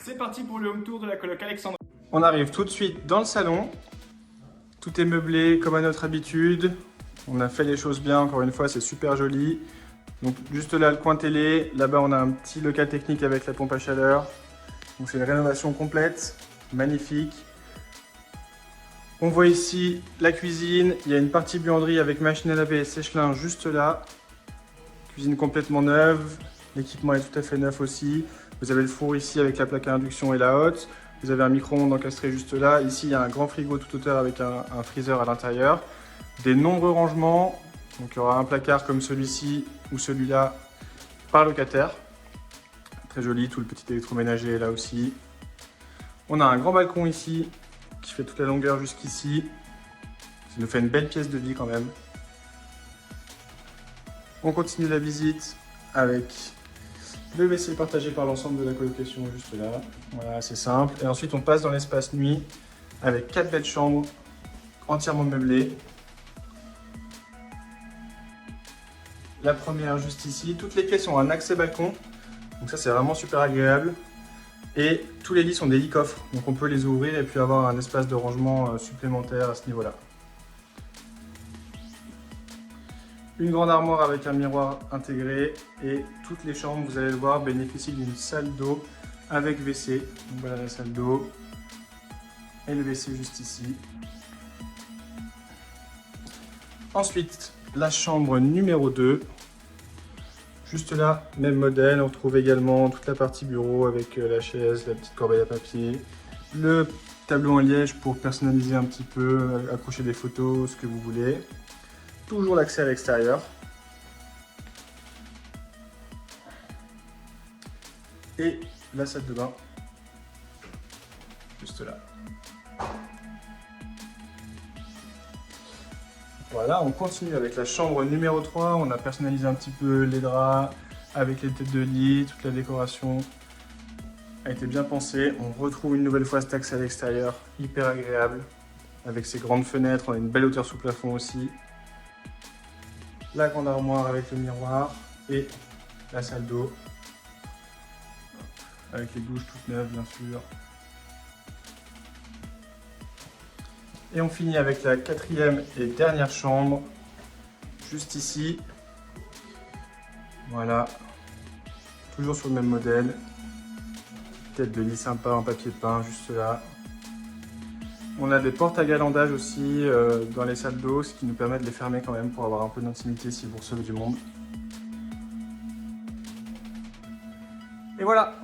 C'est parti pour le home tour de la coloc Alexandre. On arrive tout de suite dans le salon. Tout est meublé comme à notre habitude. On a fait les choses bien, encore une fois, c'est super joli. Donc juste là, le coin télé. Là-bas, on a un petit local technique avec la pompe à chaleur. Donc c'est une rénovation complète, magnifique. On voit ici la cuisine. Il y a une partie buanderie avec machine à laver et sèche-linge juste là. Cuisine complètement neuve. L'équipement est tout à fait neuf aussi. Vous avez le four ici avec la plaque à induction et la hotte. Vous avez un micro-ondes encastré juste là. Ici, il y a un grand frigo toute hauteur avec un freezer à l'intérieur. Des nombreux rangements. Donc, il y aura un placard comme celui-ci ou celui-là par locataire. Très joli, tout le petit électroménager est là aussi. On a un grand balcon ici qui fait toute la longueur jusqu'ici. Ça nous fait une belle pièce de vie quand même. On continue la visite avec le WC partagé par l'ensemble de la colocation juste là. Voilà, c'est simple. Et ensuite, on passe dans l'espace nuit avec 4 belles chambres entièrement meublées. La première juste ici. Toutes les pièces ont un accès balcon. Donc ça, c'est vraiment super agréable. Et tous les lits sont des lits coffres. Donc on peut les ouvrir et puis avoir un espace de rangement supplémentaire à ce niveau-là. Une grande armoire avec un miroir intégré et toutes les chambres, vous allez le voir, bénéficient d'une salle d'eau avec WC. Donc voilà la salle d'eau et le WC juste ici. Ensuite, la chambre numéro 2. Juste là, même modèle, on retrouve également toute la partie bureau avec la chaise, la petite corbeille à papier, le tableau en liège pour personnaliser un petit peu, accrocher des photos, ce que vous voulez. Toujours l'accès à l'extérieur. Et la salle de bain, juste là. Voilà, on continue avec la chambre numéro 3. On a personnalisé un petit peu les draps avec les têtes de lit, toute la décoration a été bien pensée. On retrouve une nouvelle fois cet accès à l'extérieur, hyper agréable. Avec ses grandes fenêtres, on a une belle hauteur sous plafond aussi. La grande armoire avec le miroir et la salle d'eau avec les douches toutes neuves bien sûr. Et on finit avec la 4e et dernière chambre, juste ici. Voilà, toujours sur le même modèle. Tête de lit sympa en papier peint, juste là. On a des portes à galandage aussi dans les salles d'eau, ce qui nous permet de les fermer quand même pour avoir un peu d'intimité si vous recevez du monde. Et voilà!